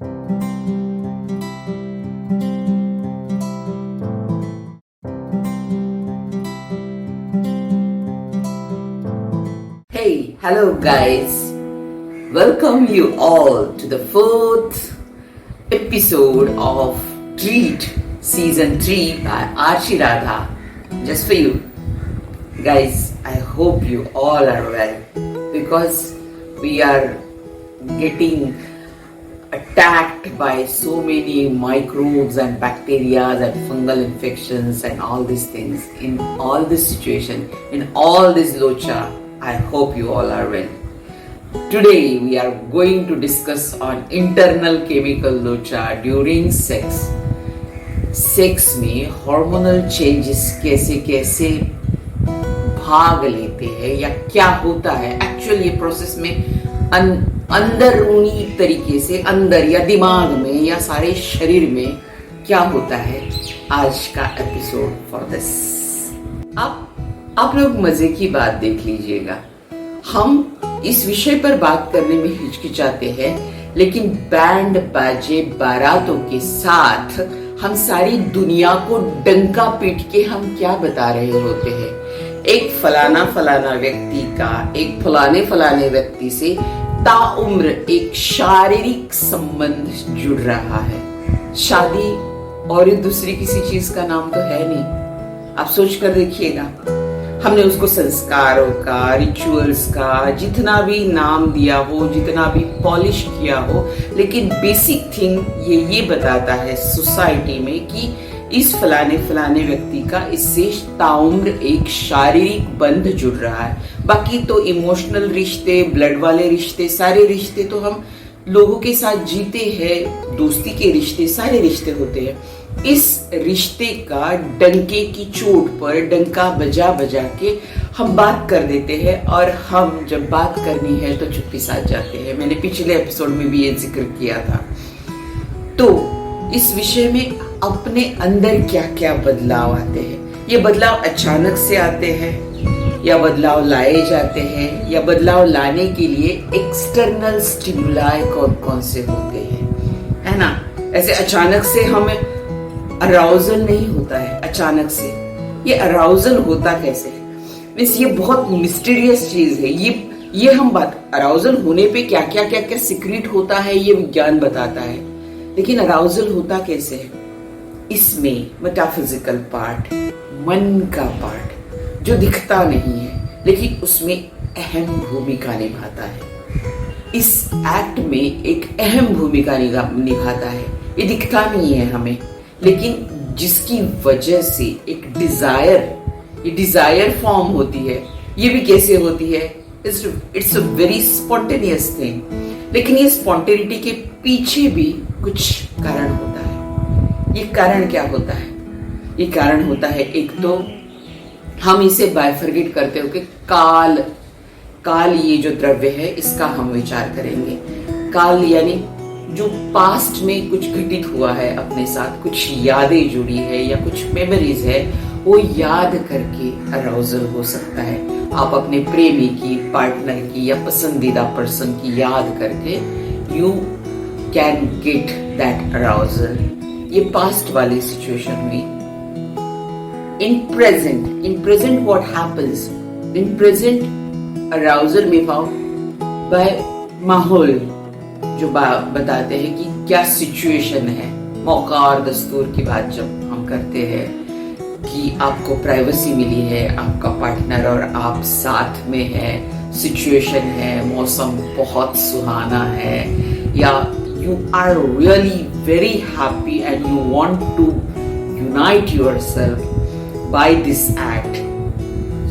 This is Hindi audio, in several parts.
Hey, hello guys. Welcome you all to the fourth episode of Treat Season 3 by Archie Radha. Just for you. Guys, I hope you all are well because we are getting attacked by so many microbes and bacteria and fungal infections and all these things in all this situation, in all this locha. I hope you all are well. Today we are going to discuss on internal chemical locha during sex. Sex में हार्मोनल चेंजेस कैसे कैसे भाग लेते हैं या क्या होता है एक्चुअली ये प्रोसेस में अंदरूनी तरीके से अंदर या दिमाग में या सारे शरीर में क्या होता है, आज का एपिसोड फॉर दिस। आप लोग मजे की बात देख लीजिएगा। हम इस विषय पर बात करने में हिचकिचाते हैं, लेकिन बैंड बाजे बारातों के साथ हम सारी दुनिया को डंका पीट के हम क्या बता रहे होते हैं। एक फलाना फलाना व्यक्ति का एक फलाने व्यक्ति से ताउम्र एक शारीरिक संबंध जुड़ रहा है। शादी और ये दूसरी किसी चीज का नाम तो है नहीं। आप सोच कर देखिएगा, हमने उसको संस्कारों का, रिचुअल्स का जितना भी नाम दिया हो, जितना भी पॉलिश किया हो, लेकिन बेसिक थिंग ये बताता है सोसाइटी में कि इस फलाने व्यक्ति का इससे ताउम्र एक शारीरिक बंध जुड़ रहा है। बाकी तो इमोशनल रिश्ते, ब्लड वाले रिश्ते, सारे रिश्ते तो हम लोगों के साथ जीते हैं, दोस्ती के रिश्ते, सारे रिश्ते होते हैं। इस रिश्ते का डंके की चोट पर डंका बजा के हम बात कर देते हैं, और हम जब बात करनी है तो चुप्पी साध जाते हैं। मैंने पिछले एपिसोड में भी ये जिक्र किया था। तो इस विषय में अपने अंदर क्या क्या बदलाव आते हैं, ये बदलाव अचानक से आते हैं या बदलाव लाए जाते हैं, या बदलाव लाने के लिए एक्सटर्नल स्टिमुलाई कौन कौन से होते हैं, है ना। ऐसे अचानक से हमें अराउजल नहीं होता है। अचानक से ये अराउजल होता कैसे है, मीन्स ये बहुत मिस्टीरियस चीज है। ये हम बात अराउजल होने पे क्या क्या सीक्रेट होता है ये विज्ञान बताता है, लेकिन अराउजल होता कैसे है, इसमें मेटाफिजिकल पार्ट, मन का पार्ट जो दिखता नहीं है लेकिन उसमें अहम भूमिका निभाता है। इस एक्ट में एक अहम भूमिका निभाता है। ये दिखता नहीं है हमें, लेकिन जिसकी वजह से एक डिजायर फॉर्म होती है। ये भी कैसे होती है, it's a very spontaneous thing, लेकिन ये स्पॉन्टेनिटी के पीछे भी कुछ कारण होता है। ये कारण क्या होता है, ये कारण होता है, एक तो हम इसे बाइफर्गेट करते हो कि काल ये जो द्रव्य है इसका हम विचार करेंगे। काल यानी जो पास्ट में कुछ घटित हुआ है अपने साथ, कुछ यादें जुड़ी है या कुछ मेमोरीज है, वो याद करके अराउजल हो सकता है। आप अपने प्रेमी की, पार्टनर की या पसंदीदा पर्सन की याद करके you can get that arousal. ये पास्ट वाली सिचुएशन हुई। In present what happens, in present arousal में फाउंड बाय माहौल जो बताते हैं कि क्या सिचुएशन है। मौका और दस्तूर की बात जब हम करते हैं कि आपको प्राइवेसी मिली है, आपका पार्टनर और आप साथ में है, सिचुएशन है, मौसम बहुत सुहाना है, या you are really very happy and you want to unite yourself by this act,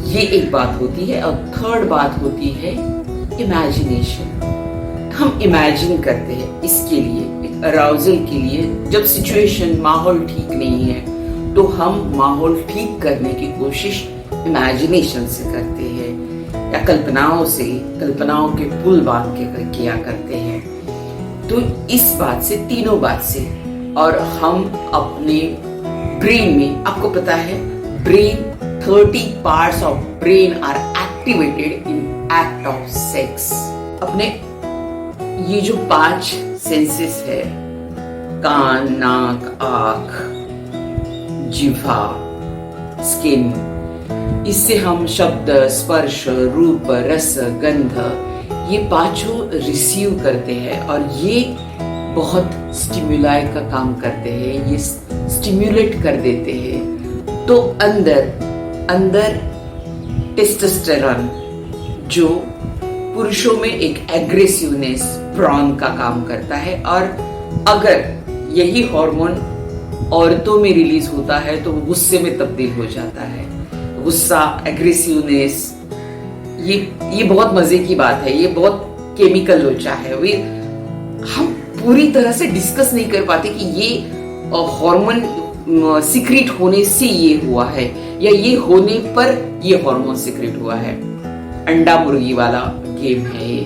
ये एक बात होती है। और थर्ड बात होती है इमेजिनेशन। हम इमेजिन करते हैं इसके लिए, एक अराउजल के लिए। जब सिचुएशन, माहौल ठीक नहीं है तो हम माहौल ठीक करने की कोशिश इमेजिनेशन से करते हैं या कल्पनाओं के पुल बांध के किया करते हैं। तो इस बात से, तीनों बात से, और हम अपने ब्रेन में, आपको पता है brain 30 parts of brain are activated in act of sex। अपने ये जो 5 सेंसेस है, कान, नाक, आँख, जिह्वा, स्किन, इससे हम शब्द, स्पर्श, रूप, रस, गंध, ये पांचों रिसीव करते हैं और ये बहुत स्टिमुलाई का काम करते हैं, ये स्टिम्युलेट कर देते हैं। तो अंदर टेस्टोस्टेरोन जो पुरुषों में एक एग्रेसिवनेस, प्रॉन का काम करता है, और अगर यही हार्मोन औरतों में रिलीज होता है तो वो गुस्से में तब्दील हो जाता है। गुस्सा, एग्रेसिवनेस, ये बहुत मजे की बात है, ये बहुत केमिकल लोचा है। वे हम पूरी तरह से डिस्कस नहीं कर पाते कि ये हार्मोन सीक्रेट होने से ये हुआ है या ये होने पर ये हार्मोन सीक्रेट हुआ है। अंडा मुर्गी वाला गेम है ये।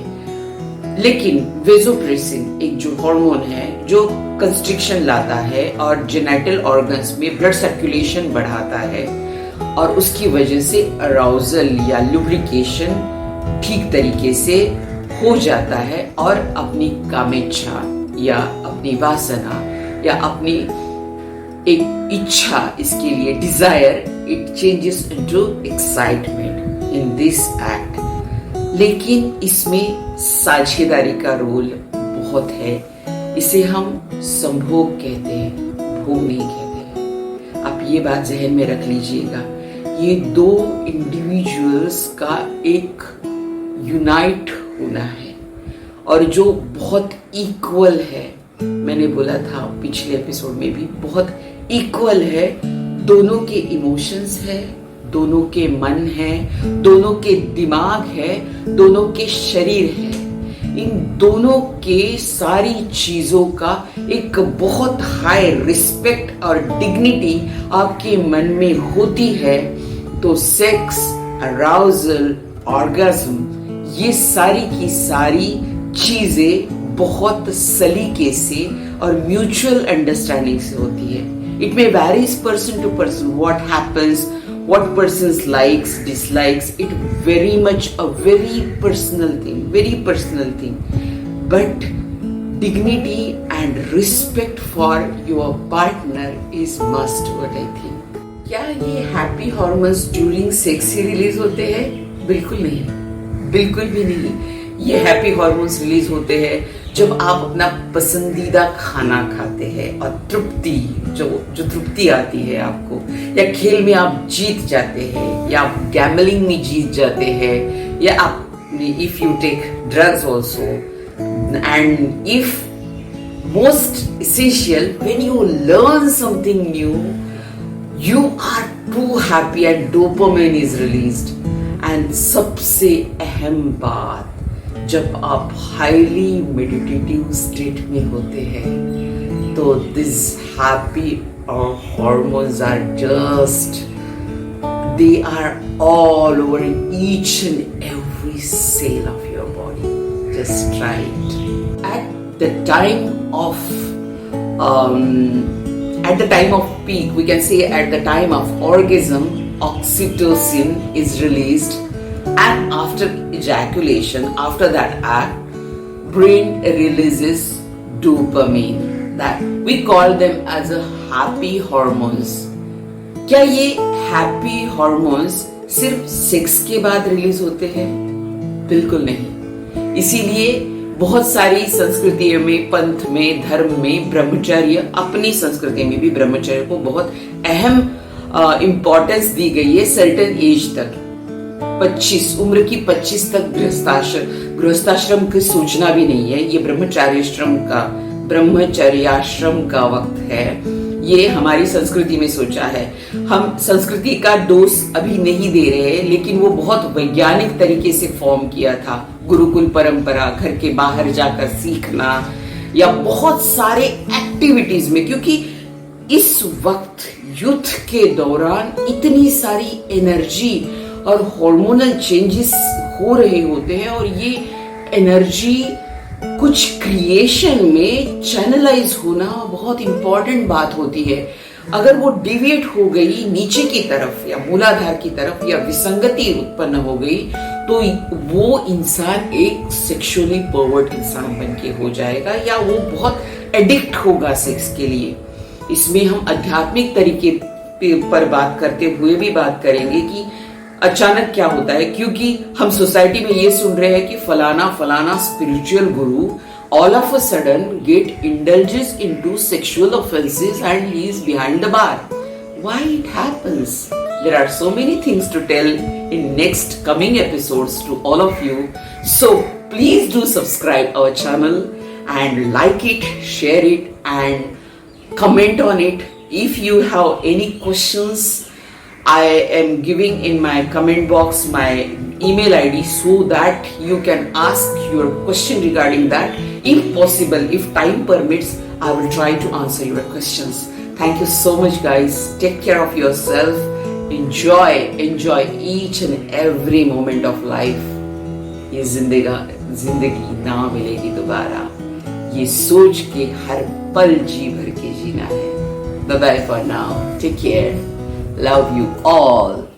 लेकिन वेसोप्रेसिन एक जो हार्मोन है जो कंस्ट्रिक्शन लाता है और जेनिटल ऑर्गन्स में ब्लड सर्कुलेशन बढ़ाता है और उसकी वजह से अराउजल या लुब्रिकेशन ठीक तरीके से हो जाता है और अपनी कामेच्छा या अपनी वासना या अपनी एक इच्छा, इसके लिए desire, it changes into excitement in this act. लेकिन इसमें साझेदारी का रोल बहुत है। इसे हम संभोग कहते हैं, भोग नहीं कहते हैं। आप ये बात जहन में रख लीजिएगा, ये दो इंडिविजुअल्स का एक यूनाइट होना है और जो बहुत इक्वल है। मैंने बोला था पिछले एपिसोड में भी, बहुत इक्वल है। दोनों के इमोशंस है, दोनों के मन है, दोनों के दिमाग है, दोनों के शरीर है। इन दोनों के सारी चीजों का एक बहुत हाई रिस्पेक्ट और डिग्निटी आपके मन में होती है तो सेक्स, अराउजल, ऑर्गेज्म, ये सारी की सारी चीजें बहुत सलीके से और म्यूचुअल अंडरस्टैंडिंग से होती है। It may varies person to person what happens, what persons likes, dislikes, it very much a very personal thing, but dignity and respect for your partner is must, what I think. क्या ये हैप्पी हॉर्मोन्स ड्यूरिंग सेक्स ही रिलीज होते हैं? बिल्कुल नहीं, बिल्कुल भी नहीं। ये हैप्पी हॉर्मोन्स रिलीज होते हैं जब आप अपना पसंदीदा खाना खाते हैं और तृप्ति, जो तृप्ति आती है आपको, या खेल में आप जीत जाते हैं, या आप गैम्बलिंग में जीत जाते हैं, या आप if you take drugs also, and if most essential when you learn something new, you are to happy and dopamine is released. And सबसे अहम बात, जब आप हाईली मेडिटेटिव स्टेट में होते हैं तो this happy hormones are just, they are all over in each and every cell of your body. Just try it. At the time of peak, we can say at the time of orgasm, oxytocin is released, and after ejaculation, after that act, brain releases dopamine, that we call them as a happy hormones. क्या ये happy hormones सिर्फ सेक्स के बाद रिलीज होते हैं? बिल्कुल नहीं। इसीलिए बहुत सारी संस्कृतियों में, पंथ में, धर्म में ब्रह्मचर्य, अपनी संस्कृति में भी ब्रह्मचर्य को बहुत अहम इम्पोर्टेंस दी गई है। सर्टेन एज तक, 25 उम्र की 25 तक गृहस्थाश्रम की सूचना भी नहीं है। ये ब्रह्मचर्याश्रम का वक्त है। ये हमारी संस्कृति में सोचा है। हम संस्कृति का दोष अभी नहीं दे रहे हैं, लेकिन वो बहुत वैज्ञानिक तरीके से फॉर्म किया था। गुरुकुल परंपरा, घर के बाहर जाकर सीखना, या बहुत सारे एक्टिविटीज में, क्योंकि इस वक्त युद्ध के दौरान इतनी सारी एनर्जी और हार्मोनल चेंजेस हो रहे होते हैं और ये एनर्जी कुछ क्रिएशन में चैनलाइज होना बहुत इंपॉर्टेंट बात होती है। अगर वो डिविएट हो गई नीचे की तरफ या मूलाधार की तरफ, या विसंगति उत्पन्न हो गई, तो वो इंसान एक सेक्सुअली परवर्ट इंसान बन के हो जाएगा, या वो बहुत एडिक्ट होगा सेक्स के लिए। इसमें हम आध्यात्मिक तरीके पर बात करते हुए भी बात करेंगे कि अचानक क्या होता है, क्योंकि हम सोसाइटी में ये सुन रहे हैं कि फलाना फलाना spiritual Guru all of a sudden get indulges into sexual offenses and he is behind the bar. Why it happens? There are so many things to tell in next coming episodes to all of you. So please do subscribe our channel and like it, share it and comment on it. If you have any questions, I am giving in my comment box my email ID so that you can ask your question regarding that. If possible, if time permits, I will try to answer your questions. Thank you so much guys. Take care of yourself. Enjoy each and every moment of life. ये जिंदगी ना मिलेगी दोबारा, ये सोच के हर पल जी भर के जीना है। Bye bye for now. Take care. Love you all.